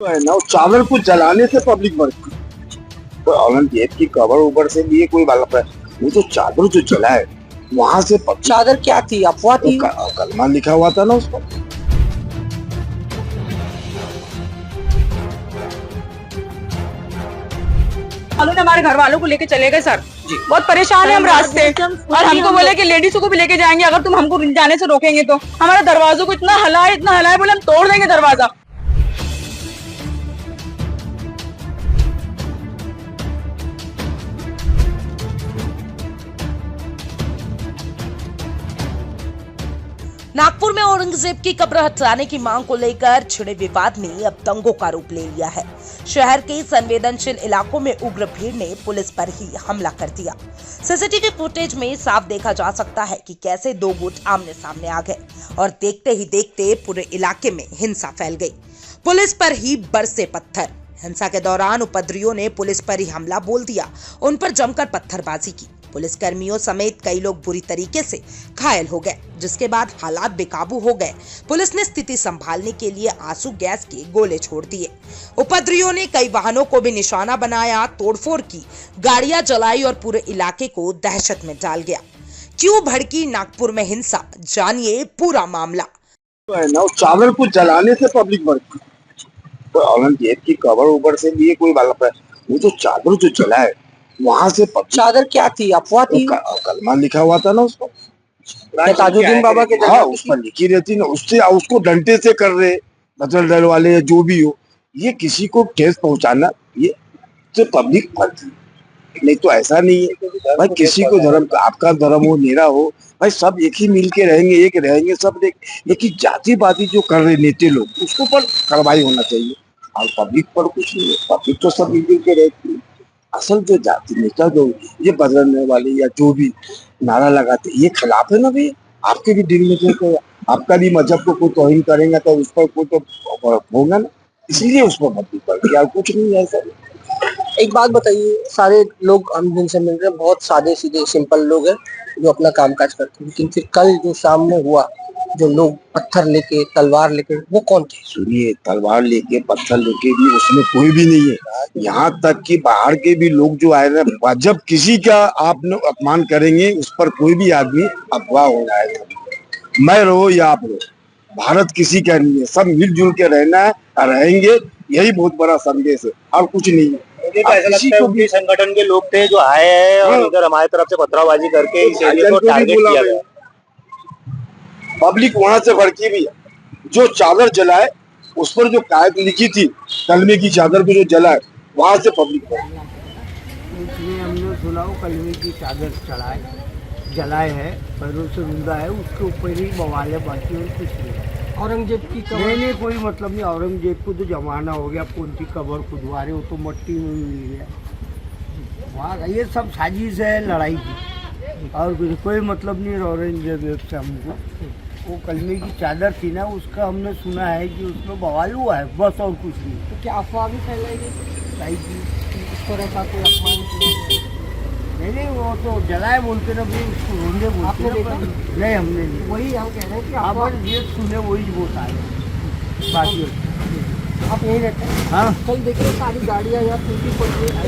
तो है ना, चादर को जलाने से पब्लिक मरती है। तो औरंगजेब की कबर ऊपर से लिए कोई बाला पर वो तो चादर जो जला है वहां से चादर क्या थी? अफवाह थी? कलमा लिखा हुआ था ना उस पर। उन्होंने हमारे घर वालों को लेके चले गए सर जी। बहुत परेशान है हम रास्ते, और हमको बोले कि लेडीजों को भी लेके जाएंगे अगर तुम हमको जाने से रोकेंगे तो। हमारे दरवाजों को इतना हलाए बोले हम तोड़ देंगे दरवाजा। नागपुर में औरंगजेब की कब्र हटाने की मांग को लेकर छिड़े विवाद ने अब दंगों का रूप ले लिया है। शहर के संवेदनशील इलाकों में उग्र भीड़ ने पुलिस पर ही हमला कर दिया। सीसीटीवी फुटेज में साफ देखा जा सकता है कि कैसे दो गुट आमने सामने आ गए और देखते ही देखते पूरे इलाके में हिंसा फैल गई। पुलिस पर ही बरसे पत्थर। हिंसा के दौरान उपद्रवियों ने पुलिस पर ही हमला बोल दिया, उन पर जमकर पत्थरबाजी की। पुलिस कर्मियों समेत कई लोग बुरी तरीके से घायल हो गए, जिसके बाद हालात बेकाबू हो गए। पुलिस ने स्थिति संभालने के लिए आंसू गैस के गोले छोड़ दिए। उपद्रवियों ने कई वाहनों को भी निशाना बनाया, तोड़फोड़ की, गाड़ियां जलाई और पूरे इलाके को दहशत में डाल गया। क्यों भड़की नागपुर में हिंसा, जानिए पूरा मामला। तो है ना, चादर को जलाने से पब्लिक मरती है। तो औरंगजेब की कबर ऊपर से लिए कोई बाला पर वो तो चादर जो जला है वहां से चादर क्या थी? अफवाह थी? कलमा लिखा हुआ था ना उस पर। ताजुद्दीन बाबा के हाँ, उस पर लिखी रहती ना, उससे उसको डंडे से कर रहे बदल दल वाले या जो भी हो, ये किसी को ठेस पहुंचाना ये से पब्लिक पड़ती है। नहीं तो ऐसा नहीं है भाई, किसी को धर्म का, आपका धर्म हो मेरा हो भाई, सब एक ही मिल के रहेंगे, एक रहेंगे सब एक। लेकिन जातिवादी जो कर रहे नेता लोग उसको पर कार्रवाई होना चाहिए और पब्लिक पर कुछ नहीं है। पब्लिक तो सब मिल के रहती है। असल जो जाति नेता जो ये बदलने वाले या जो भी नारा लगाते ये खिलाफ है ना भाई। आपके भी दिल में जो आपका भी मजहब को कोई तौहीन करेगा तो उस पर कोई तो होगा ना, इसलिए उस पर पब्लिक पर क्या कुछ नहीं है ऐसा। एक बात बताइए, सारे लोग हम जिनसे मिल रहे हैं बहुत सादे सीधे सिंपल लोग हैं जो अपना कामकाज करते हैं, लेकिन फिर कल जो सामने हुआ, जो लोग पत्थर लेके तलवार लेके, वो कौन थे? सुनिए, तलवार लेके पत्थर लेके भी उसमें कोई भी नहीं है। यहाँ तक कि बाहर के भी लोग जो आए ना, जब किसी का आप लोग अपमान करेंगे उस पर कोई भी आदमी अफवाह हो जाएगा। मैं रहो या आप रहो, भारत किसी का नहीं है, सब मिलजुल के रहना है और रहेंगे, यही बहुत बड़ा संदेश है और कुछ नहीं है। मुझे तो ऐसा लगता है उनके संगठन के लोग थे जो आए हैं और इधर हमारी तरफ से पथरावबाजी करके इस एरिया को टारगेट किया गया। पब्लिक वहां से भड़की भी है। जो चादर जलाए उस पर जो कायद लिखी थी, कलमे की चादर को जो जलाए वहां से पब्लिक इसलिए हमने सुना वो कलमे की चादर जलाए है, पैरों से रुंदा है, उसके ऊपर ही बवाले, बाकी और कुछ नहीं। औरंगजेब की नहीं कोई मतलब नहीं। औरंगजेब को तो जमाना हो गया, कौन सी कब्र खुदवा रहे हो तो मट्टी में मिल गया वहाँ। ये सब साजिश है लड़ाई की और कोई मतलब नहीं औरंगजेब से हमको। वो कलमे की चादर थी ना, उसका हमने सुना है कि उसमें बवाल हुआ है, बस और कुछ नहीं। तो क्या अफवाह भी फैलाई गई इस तरह का कोई अपमान? नहीं वो तो जलाए बोलते ना भाई, उसको रोंदे बोलते ना। नहीं हमने नहीं, वही हम कह रहे हैं कि आप ये सुने वही बोलता है बाकी। आप यहीं रहते हैं? हाँ, कल देखिए सारी गाड़ियाँ यहाँ टूटी पड़ी है।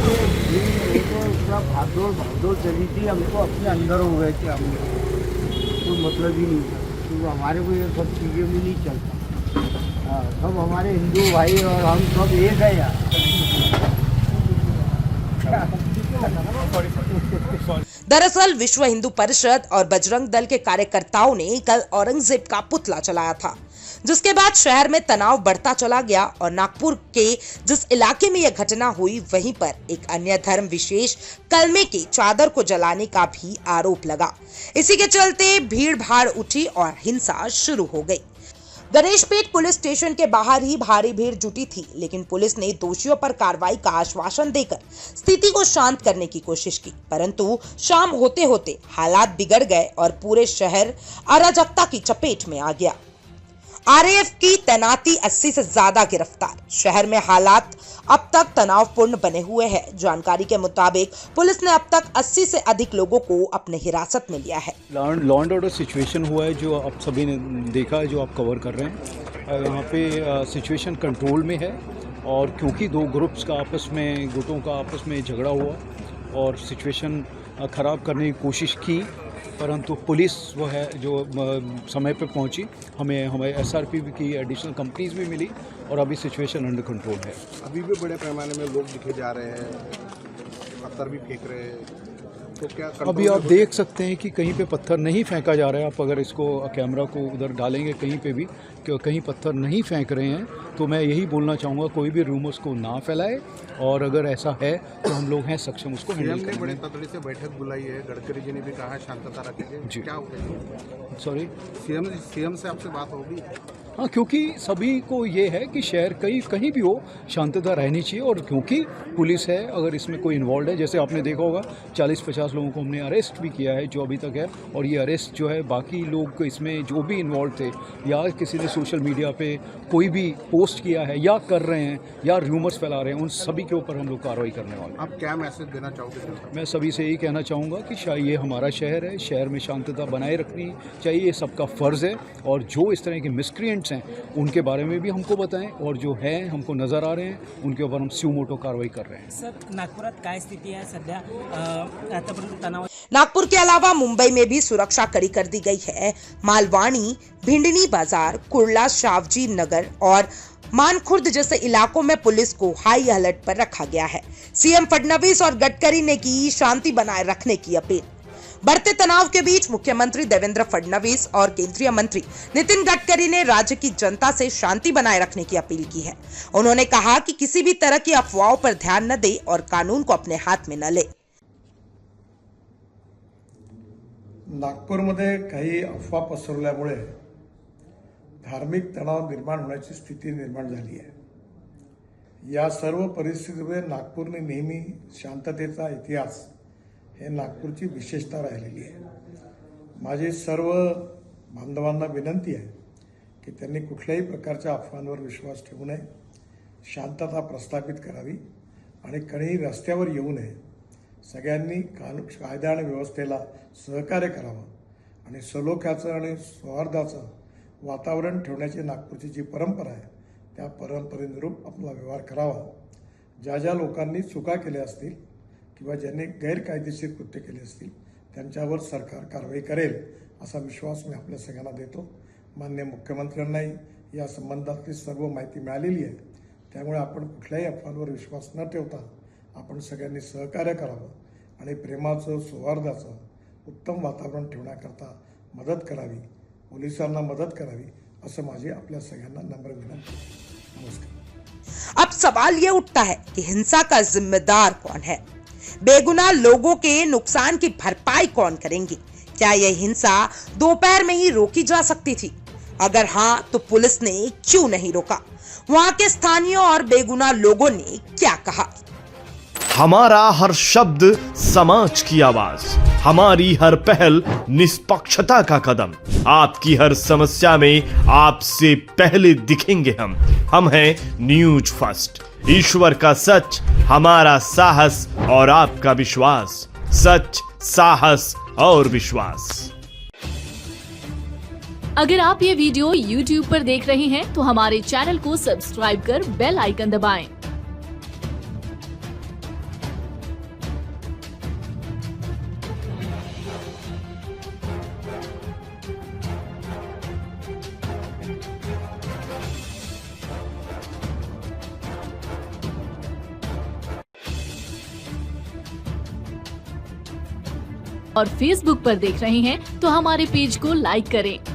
तो भागदौड़ चली थी, हमको अपने अंदर हो गए थे। हमने कोई मतलब ही नहीं था, तो हमारे को ये सब चीज़ें भी नहीं चलता। हाँ, सब हमारे हिंदू भाई और हम सब एक है यार। दरअसल विश्व हिंदू परिषद और बजरंग दल के कार्यकर्ताओं ने कल औरंगजेब का पुतला जलाया था, जिसके बाद शहर में तनाव बढ़ता चला गया और नागपुर के जिस इलाके में यह घटना हुई वहीं पर एक अन्य धर्म विशेष कलमे की चादर को जलाने का भी आरोप लगा। इसी के चलते भीड़ भाड़ उठी और हिंसा शुरू हो गई। गणेशपेट पुलिस स्टेशन के बाहर ही भारी भीड़ जुटी थी, लेकिन पुलिस ने दोषियों पर कार्रवाई का आश्वासन देकर स्थिति को शांत करने की कोशिश की, परंतु शाम होते होते हालात बिगड़ गए और पूरे शहर अराजकता की चपेट में आ गया। आरएएफ की तैनाती 80 से ज्यादा गिरफ्तार। शहर में हालात अब तक तनावपूर्ण बने हुए हैं। जानकारी के मुताबिक पुलिस ने अब तक 80 से अधिक लोगों को अपने हिरासत में लिया है। लॉ एंड ऑर्डर सिचुएशन हुआ है जो आप सभी ने देखा है, जो आप कवर कर रहे हैं। यहाँ पे सिचुएशन कंट्रोल में है और क्योंकि दो ग्रुप्स का आपस में गुटों का आपस में झगड़ा हुआ और सिचुएशन ख़राब करने की कोशिश की, परंतु पुलिस वो है जो समय पे पहुंची। हमें SRP की एडिशनल कंपनीज भी मिली और अभी सिचुएशन अंडर कंट्रोल है। अभी भी बड़े पैमाने में लोग दिखे जा रहे हैं, पत्थर भी फेंक रहे हैं, तो क्या अभी आप देख सकते हैं कि कहीं पे पत्थर नहीं फेंका जा रहा है। आप अगर इसको कैमरा को उधर डालेंगे कहीं पे भी कि कहीं पत्थर नहीं फेंक रहे हैं, तो मैं यही बोलना चाहूँगा कोई भी रूमर्स को ना फैलाए, और अगर ऐसा है तो हम लोग हैं सक्षम उसको हैंडल करने में। बड़े तगड़े से बैठक बुलाई है, गडकरी जी ने भी कहा शांतता रखेंगे जी। क्या होगा? सॉरी, सीएम से आपसे बात होगी? हाँ, क्योंकि सभी को ये है कि शहर कहीं भी हो शांतता रहनी चाहिए, और क्योंकि पुलिस है, अगर इसमें कोई इन्वॉल्व है, जैसे आपने देखा होगा 40-50 लोगों को हमने अरेस्ट भी किया है जो अभी तक है, और ये अरेस्ट जो है बाकी लोग इसमें जो भी इन्वॉल्व थे या किसी ने सोशल मीडिया पे कोई भी पोस्ट किया है या कर रहे हैं या र्यूमर्स फैला रहे हैं, उन सभी के ऊपर हम लोग कार्रवाई करने वाले हैं। आप क्या मैसेज देना चाहोगे? मैं सभी से यही कहना चाहूँगा कि शायद ये हमारा शहर है, शहर में शांतता बनाए रखनी चाहिए, ये सबका फ़र्ज़ है, और जो इस तरह के मिसक्रिएंट्स हैं उनके बारे में भी हमको बताएं, और जो है हमको नज़र आ रहे हैं उनके ऊपर हम सुमोटो कार्रवाई कर रहे हैं। सर, नागपुरात काय स्थिती आहे सध्या? आतापर्यंत तणाव नागपुर के अलावा मुंबई में भी सुरक्षा कड़ी कर दी गई है। मालवानी, भिंडनी बाजार, कुर्ला, शावजी नगर और मानखुर्द जैसे इलाकों में पुलिस को हाई अलर्ट पर रखा गया है। सीएम फडणवीस और गडकरी ने की शांति बनाए रखने की अपील। बढ़ते तनाव के बीच मुख्यमंत्री देवेंद्र फडणवीस और केंद्रीय मंत्री नितिन गडकरी ने राज्य की जनता से शांति बनाए रखने की अपील की है। उन्होंने कहा कि किसी भी तरह की अफवाहों पर ध्यान न दे और कानून को अपने हाथ में न ले। नागपूरमध्ये काही अफवा पसरवल्यामुळे धार्मिक तणाव निर्माण होण्याची स्थिती निर्माण झाली आहे। या सर्व परिस्थितीमध्ये नागपूरने नेहमी शांततेचा इतिहास हे नागपूरची विशेषता राहिलेली आहे। माझी सर्व बांधवांना विनंती आहे की त्यांनी कुठल्याही प्रकारच्या अफवांवर विश्वास ठेवू नये, शांतता प्रस्थापित करावी आणि कोणीही रस्त्यावर येऊ नये। सगळ्यांनी कायदा आणि व्यवस्थेला सहकार्य करावं आणि सलोख्याचं आणि सौहार्दाचं वातावरण ठेवण्याची नागपूरची जी परंपरा आहे त्या परंपरेनुरूप आपला व्यवहार करावा। ज्या लोकांनी चुका केल्या असतील किंवा ज्यांनी गैरकायदेशीर कृत्य केले असतील त्यांच्यावर सरकार कारवाई करेल असा विश्वास मी आपल्या सगळ्यांना देतो। माननीय मुख्यमंत्र्यांनाही या संबंधातली सर्व माहिती मिळालेली आहे, त्यामुळे आपण कुठल्याही अफवांवर विश्वास न ठेवता आपण सगळ्यांनी सहकार्य करावं आणि प्रेमाचं, सौहार्दाचं उत्तम वातावरण ठेवण्याकरता मदत करावी, पोलिसांना मदत करावी, असं माझी आपल्या सगळ्यांना नम्र विनंती आहे। नमस्कार। अब सवाल ये उठता है कि हिंसा का जिम्मेदार कौन है? बेगुनाह लोगों के नुकसान की भरपाई कौन करेंगे? क्या यह हिंसा दोपहर में ही रोकी जा सकती थी? अगर हाँ, तो पुलिस ने क्यों नहीं रोका? वहां के स्थानीय और बेगुनाह लोगों ने क्या कहा? हमारा हर शब्द समाज की आवाज, हमारी हर पहल निष्पक्षता का कदम। आपकी हर समस्या में आपसे पहले दिखेंगे हम हैं न्यूज फर्स्ट। ईश्वर का सच, हमारा साहस और आपका विश्वास। सच, साहस और विश्वास। अगर आप ये वीडियो YouTube पर देख रहे हैं तो हमारे चैनल को सब्सक्राइब कर बेल आइकन दबाएं। और Facebook पर देख रहे हैं तो हमारे पेज को लाइक करें।